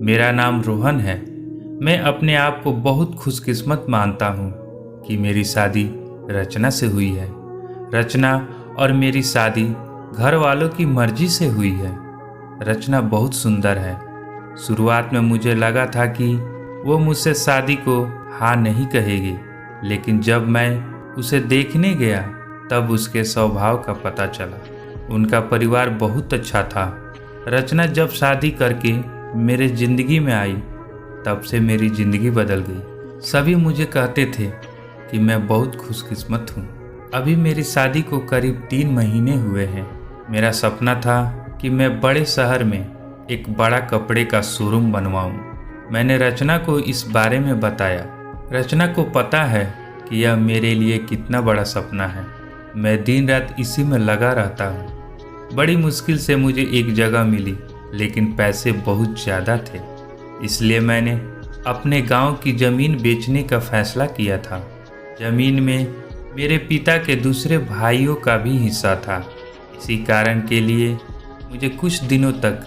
मेरा नाम रोहन है। मैं अपने आप को बहुत खुशकिस्मत मानता हूँ कि मेरी शादी रचना से हुई है। रचना और मेरी शादी घर वालों की मर्जी से हुई है। रचना बहुत सुंदर है। शुरुआत में मुझे लगा था कि वो मुझसे शादी को हाँ नहीं कहेगी, लेकिन जब मैं उसे देखने गया तब उसके स्वभाव का पता चला। उनका परिवार बहुत अच्छा था। रचना जब शादी करके मेरे ज़िंदगी में आई तब से मेरी ज़िंदगी बदल गई। सभी मुझे कहते थे कि मैं बहुत खुशकिस्मत हूँ। अभी मेरी शादी को करीब 3 महीने हुए हैं। मेरा सपना था कि मैं बड़े शहर में एक बड़ा कपड़े का शोरूम बनवाऊँ। मैंने रचना को इस बारे में बताया। रचना को पता है कि यह मेरे लिए कितना बड़ा सपना है। मैं दिन रात इसी में लगा रहता हूँ। बड़ी मुश्किल से मुझे एक जगह मिली, लेकिन पैसे बहुत ज़्यादा थे। इसलिए मैंने अपने गांव की ज़मीन बेचने का फैसला किया था। ज़मीन में मेरे पिता के दूसरे भाइयों का भी हिस्सा था। इसी कारण के लिए मुझे कुछ दिनों तक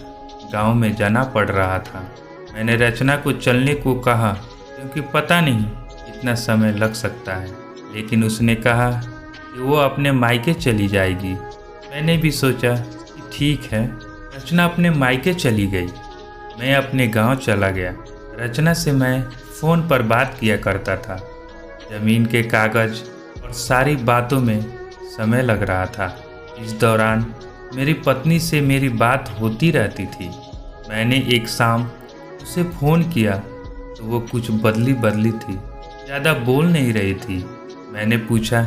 गांव में जाना पड़ रहा था। मैंने रचना को चलने को कहा क्योंकि पता नहीं कितना समय लग सकता है, लेकिन उसने कहा कि वो अपने मायके चली जाएगी। मैंने भी सोचा कि ठीक है। रचना अपने मायके चली गई। मैं अपने गांव चला गया। रचना से मैं फ़ोन पर बात किया करता था। ज़मीन के कागज़ और सारी बातों में समय लग रहा था। इस दौरान मेरी पत्नी से मेरी बात होती रहती थी। मैंने एक शाम उसे फ़ोन किया तो वो कुछ बदली बदली थी, ज़्यादा बोल नहीं रही थी। मैंने पूछा,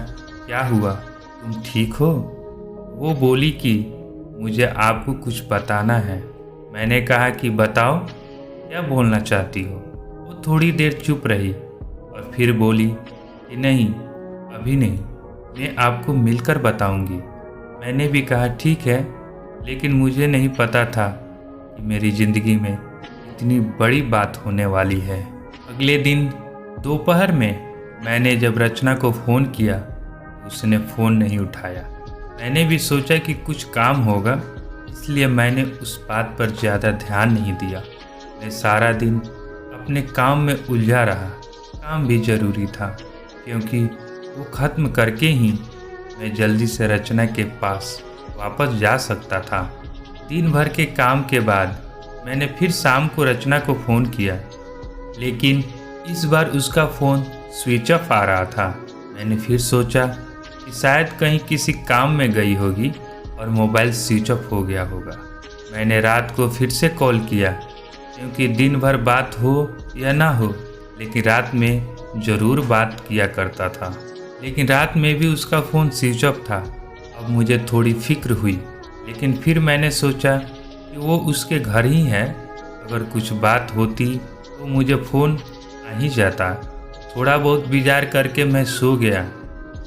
क्या हुआ, तुम ठीक हो? वो बोली कि मुझे आपको कुछ बताना है। मैंने कहा कि बताओ, क्या बोलना चाहती हो? वो थोड़ी देर चुप रही और फिर बोली कि नहीं, अभी नहीं, मैं आपको मिलकर बताऊंगी। मैंने भी कहा ठीक है, लेकिन मुझे नहीं पता था कि मेरी ज़िंदगी में इतनी बड़ी बात होने वाली है। अगले दिन दोपहर में मैंने जब रचना को फ़ोन किया, उसने फ़ोन नहीं उठाया। मैंने भी सोचा कि कुछ काम होगा, इसलिए मैंने उस बात पर ज़्यादा ध्यान नहीं दिया। मैं सारा दिन अपने काम में उलझा रहा। काम भी ज़रूरी था क्योंकि वो ख़त्म करके ही मैं जल्दी से रचना के पास वापस जा सकता था। दिन भर के काम के बाद मैंने फिर शाम को रचना को फ़ोन किया, लेकिन इस बार उसका फ़ोन स्विच ऑफ आ रहा था। मैंने फिर सोचा कि शायद कहीं किसी काम में गई होगी और मोबाइल स्विच ऑफ हो गया होगा। मैंने रात को फिर से कॉल किया क्योंकि दिन भर बात हो या ना हो, लेकिन रात में ज़रूर बात किया करता था। लेकिन रात में भी उसका फ़ोन स्विच ऑफ था। अब मुझे थोड़ी फिक्र हुई, लेकिन फिर मैंने सोचा कि वो उसके घर ही है। अगर कुछ बात होती तो मुझे फ़ोन आ ही जाता। थोड़ा बहुत विचार करके मैं सो गया।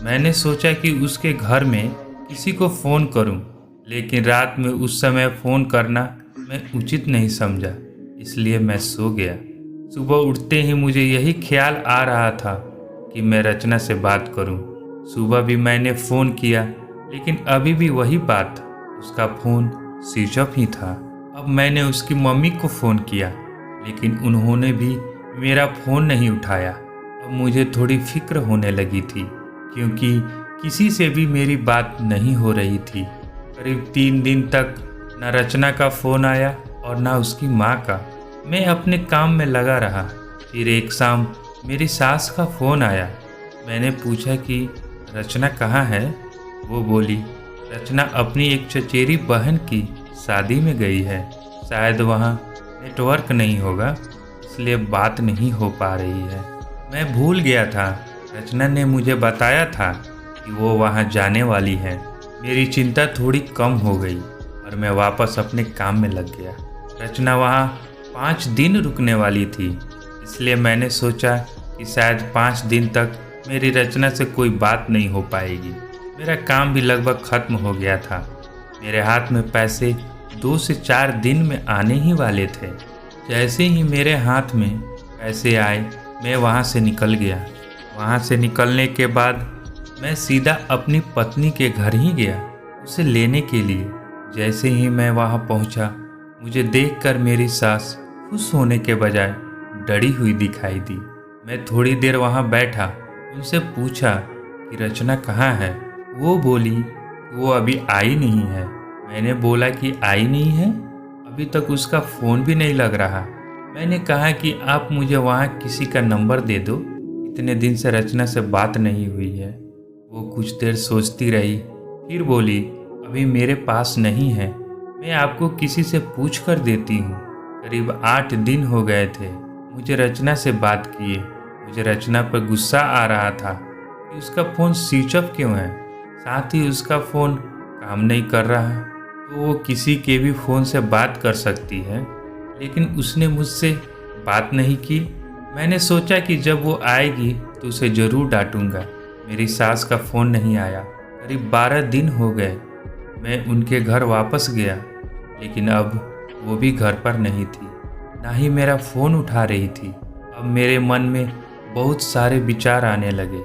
मैंने सोचा कि उसके घर में किसी को फ़ोन करूं, लेकिन रात में उस समय फ़ोन करना मैं उचित नहीं समझा, इसलिए मैं सो गया। सुबह उठते ही मुझे यही ख्याल आ रहा था कि मैं रचना से बात करूं। सुबह भी मैंने फ़ोन किया, लेकिन अभी भी वही बात, उसका फ़ोन स्विच ऑफ ही था। अब मैंने उसकी मम्मी को फ़ोन किया, लेकिन उन्होंने भी मेरा फ़ोन नहीं उठाया। अब मुझे थोड़ी फिक्र होने लगी थी क्योंकि किसी से भी मेरी बात नहीं हो रही थी। करीब 3 दिन तक न रचना का फ़ोन आया और न उसकी माँ का। मैं अपने काम में लगा रहा। फिर एक शाम मेरी सास का फ़ोन आया। मैंने पूछा कि रचना कहाँ है? वो बोली, रचना अपनी एक चचेरी बहन की शादी में गई है। शायद वहाँ नेटवर्क नहीं होगा, इसलिए बात नहीं हो पा रही है। मैं भूल गया था। रचना ने मुझे बताया था कि वो वहाँ जाने वाली है। मेरी चिंता थोड़ी कम हो गई और मैं वापस अपने काम में लग गया। रचना वहाँ 5 दिन रुकने वाली थी, इसलिए मैंने सोचा कि शायद 5 दिन तक मेरी रचना से कोई बात नहीं हो पाएगी। मेरा काम भी लगभग ख़त्म हो गया था। मेरे हाथ में पैसे 2 से 4 दिन में आने ही वाले थे। जैसे ही मेरे हाथ में पैसे आए, मैं वहाँ से निकल गया। वहाँ से निकलने के बाद मैं सीधा अपनी पत्नी के घर ही गया उसे लेने के लिए। जैसे ही मैं वहाँ पहुँचा, मुझे देखकर मेरी सास खुश होने के बजाय डरी हुई दिखाई दी। मैं थोड़ी देर वहाँ बैठा, उनसे पूछा कि रचना कहाँ है। वो बोली वो अभी आई नहीं है। मैंने बोला कि आई नहीं है, अभी तक उसका फ़ोन भी नहीं लग रहा। मैंने कहा कि आप मुझे वहाँ किसी का नंबर दे दो, इतने दिन से रचना से बात नहीं हुई है। वो कुछ देर सोचती रही, फिर बोली अभी मेरे पास नहीं है, मैं आपको किसी से पूछ कर देती हूँ। करीब 8 दिन हो गए थे मुझे रचना से बात किए। मुझे रचना पर गुस्सा आ रहा था कि उसका फ़ोन स्विच ऑफ क्यों है, साथ ही उसका फ़ोन काम नहीं कर रहा। तो वो किसी के भी फ़ोन से बात कर सकती है, लेकिन उसने मुझसे बात नहीं की। मैंने सोचा कि जब वो आएगी तो उसे ज़रूर डांटूंगा। मेरी सास का फ़ोन नहीं आया। करीब 12 दिन हो गए। मैं उनके घर वापस गया, लेकिन अब वो भी घर पर नहीं थी, ना ही मेरा फ़ोन उठा रही थी। अब मेरे मन में बहुत सारे विचार आने लगे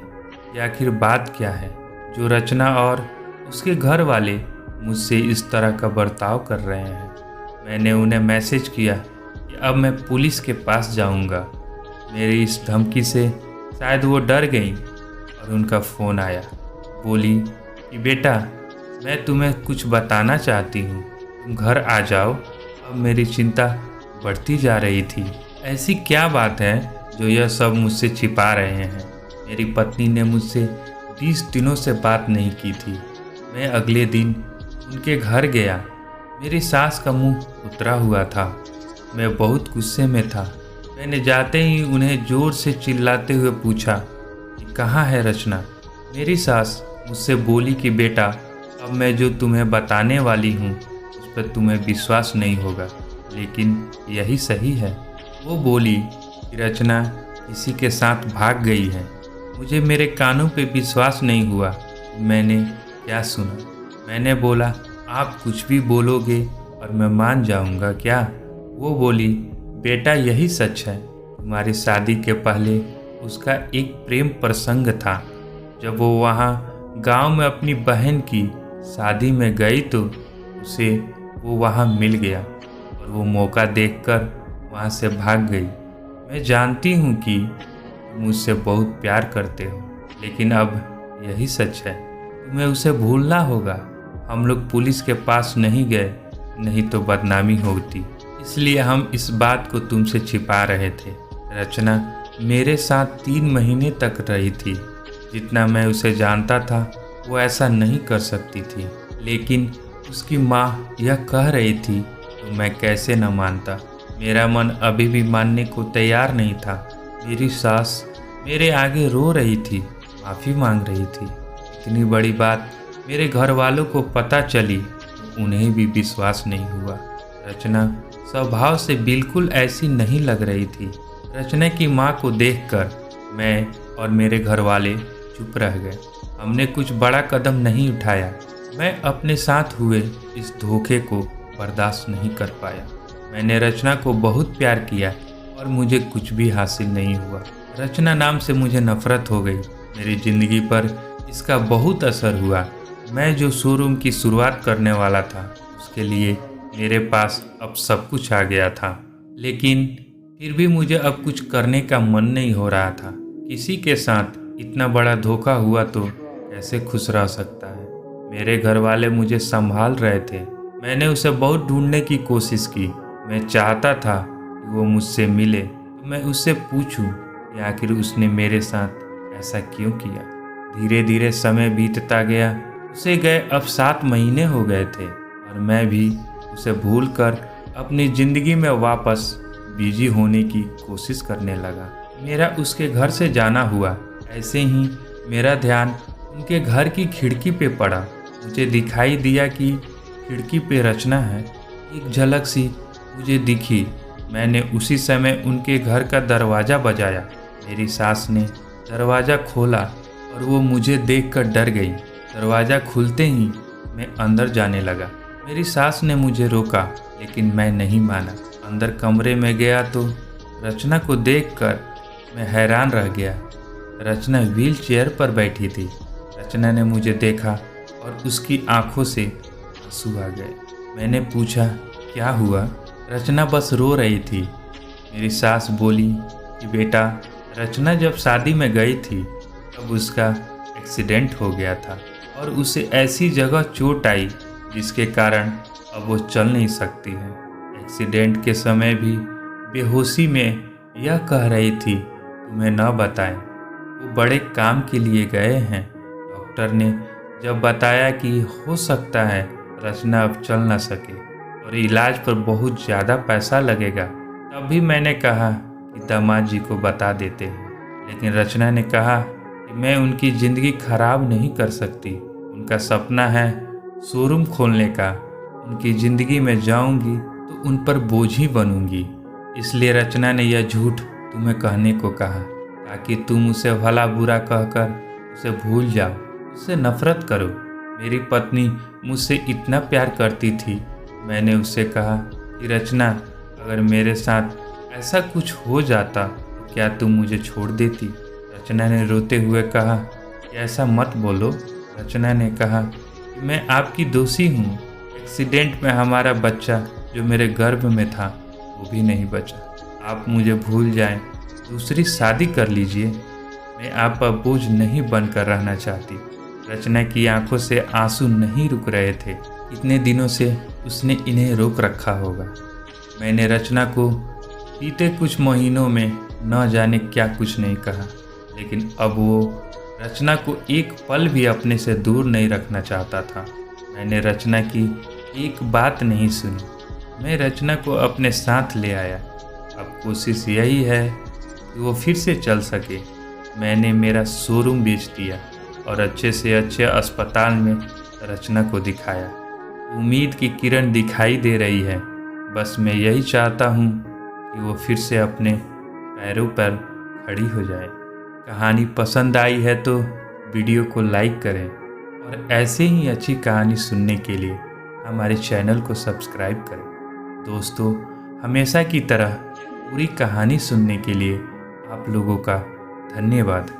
कि आखिर बात क्या है जो रचना और उसके घर वाले मुझसे इस तरह का बर्ताव कर रहे हैं। मैंने उन्हें मैसेज किया कि अब मैं पुलिस के पास जाऊंगा। मेरी इस धमकी से शायद वो डर गई और उनका फ़ोन आया। बोली कि बेटा, मैं तुम्हें कुछ बताना चाहती हूँ, तुम घर आ जाओ। अब मेरी चिंता बढ़ती जा रही थी। ऐसी क्या बात है जो यह सब मुझसे छिपा रहे हैं। मेरी पत्नी ने मुझसे 20 दिनों से बात नहीं की थी। मैं अगले दिन उनके घर गया। मेरी सास का मुंह उतरा हुआ था। मैं बहुत गुस्से में था। मैंने जाते ही उन्हें ज़ोर से चिल्लाते हुए पूछा कि कहाँ है रचना। मेरी सास मुझसे बोली कि बेटा, अब मैं जो तुम्हें बताने वाली हूँ उस पर तुम्हें विश्वास नहीं होगा, लेकिन यही सही है। वो बोली कि रचना किसी के साथ भाग गई है। मुझे मेरे कानों पे विश्वास नहीं हुआ। मैंने क्या सुना। मैंने बोला आप कुछ भी बोलोगे और मैं मान जाऊंगा क्या। वो बोली बेटा, यही सच है। तुम्हारी शादी के पहले उसका एक प्रेम प्रसंग था। जब वो वहाँ गांव में अपनी बहन की शादी में गई तो उसे वो वहाँ मिल गया और वो मौका देखकर वहाँ से भाग गई। मैं जानती हूँ कि तुम मुझसे बहुत प्यार करते हो, लेकिन अब यही सच है। तुम्हें उसे भूलना होगा। हम लोग पुलिस के पास नहीं गए, नहीं तो बदनामी होती, इसलिए हम इस बात को तुमसे छिपा रहे थे। रचना मेरे साथ 3 महीने तक रही थी। जितना मैं उसे जानता था वो ऐसा नहीं कर सकती थी, लेकिन उसकी माँ यह कह रही थी तो मैं कैसे न मानता। मेरा मन अभी भी मानने को तैयार नहीं था। मेरी सास मेरे आगे रो रही थी, माफ़ी मांग रही थी। इतनी बड़ी बात मेरे घर वालों को पता चली तो उन्हें भी विश्वास नहीं हुआ। रचना स्वभाव से बिल्कुल ऐसी नहीं लग रही थी। रचना की माँ को देखकर मैं और मेरे घर वाले चुप रह गए। हमने कुछ बड़ा कदम नहीं उठाया। मैं अपने साथ हुए इस धोखे को बर्दाश्त नहीं कर पाया। मैंने रचना को बहुत प्यार किया और मुझे कुछ भी हासिल नहीं हुआ। रचना नाम से मुझे नफरत हो गई। मेरी ज़िंदगी पर इसका बहुत असर हुआ। मैं जो शोरूम की शुरुआत करने वाला था उसके लिए मेरे पास अब सब कुछ आ गया था, लेकिन फिर भी मुझे अब कुछ करने का मन नहीं हो रहा था। किसी के साथ इतना बड़ा धोखा हुआ तो कैसे खुश रह सकता है। मेरे घर वाले मुझे संभाल रहे थे। मैंने उसे बहुत ढूंढने की कोशिश की। मैं चाहता था कि वो मुझसे मिले तो मैं उससे पूछूं कि आखिर उसने मेरे साथ ऐसा क्यों किया। धीरे धीरे समय बीतता गया। उसे गए अब 7 महीने हो गए थे और मैं भी उसे भूलकर अपनी ज़िंदगी में वापस बिजी होने की कोशिश करने लगा। मेरा उसके घर से जाना हुआ। ऐसे ही मेरा ध्यान उनके घर की खिड़की पे पड़ा। मुझे दिखाई दिया कि खिड़की पे रचना है। एक झलक सी मुझे दिखी। मैंने उसी समय उनके घर का दरवाज़ा बजाया। मेरी सास ने दरवाज़ा खोला और वो मुझे देखकर डर गई। दरवाज़ा खुलते ही मैं अंदर जाने लगा। मेरी सास ने मुझे रोका, लेकिन मैं नहीं माना। अंदर कमरे में गया तो रचना को देखकर मैं हैरान रह गया। रचना व्हील चेयर पर बैठी थी। रचना ने मुझे देखा और उसकी आंखों से आंसू आ गए। मैंने पूछा क्या हुआ। रचना बस रो रही थी। मेरी सास बोली कि बेटा, रचना जब शादी में गई थी तब उसका एक्सीडेंट हो गया था और उसे ऐसी जगह चोट आई जिसके कारण अब वो चल नहीं सकती है। एक्सीडेंट के समय भी बेहोशी में यह कह रही थी तुम्हें न बताएं, वो बड़े काम के लिए गए हैं। डॉक्टर ने जब बताया कि हो सकता है रचना अब चल ना सके और इलाज पर बहुत ज़्यादा पैसा लगेगा, तब भी मैंने कहा कि दामाद जी को बता देते हैं। लेकिन रचना ने कहा कि मैं उनकी ज़िंदगी खराब नहीं कर सकती। उनका सपना है शोरूम खोलने का। उनकी ज़िंदगी में जाऊंगी तो उन पर बोझ ही बनूंगी। इसलिए रचना ने यह झूठ तुम्हें कहने को कहा ताकि तुम उसे भला बुरा कहकर उसे भूल जाओ, उससे नफरत करो। मेरी पत्नी मुझसे इतना प्यार करती थी। मैंने उससे कहा कि रचना, अगर मेरे साथ ऐसा कुछ हो जाता तो क्या तुम मुझे छोड़ देती? रचना ने रोते हुए कहा कि ऐसा मत बोलो। रचना ने कहा कि मैं आपकी दोषी हूँ। एक्सीडेंट में हमारा बच्चा जो मेरे गर्भ में था वो भी नहीं बचा। आप मुझे भूल जाएं, दूसरी शादी कर लीजिए। मैं आप पर बोझ नहीं बनकर रहना चाहती। रचना की आंखों से आंसू नहीं रुक रहे थे। इतने दिनों से उसने इन्हें रोक रखा होगा। मैंने रचना को बीते कुछ महीनों में न जाने क्या कुछ नहीं कहा, लेकिन अब वो रचना को एक पल भी अपने से दूर नहीं रखना चाहता था। मैंने रचना की एक बात नहीं सुनी। मैं रचना को अपने साथ ले आया। अब कोशिश यही है कि वो फिर से चल सके। मैंने मेरा शोरूम बेच दिया और अच्छे से अच्छे अस्पताल में रचना को दिखाया। उम्मीद की किरण दिखाई दे रही है। बस मैं यही चाहता हूँ कि वो फिर से अपने पैरों पर खड़ी हो जाए। कहानी पसंद आई है तो वीडियो को लाइक करें और ऐसे ही अच्छी कहानी सुनने के लिए हमारे चैनल को सब्सक्राइब करें। दोस्तों, हमेशा की तरह पूरी कहानी सुनने के लिए आप लोगों का धन्यवाद।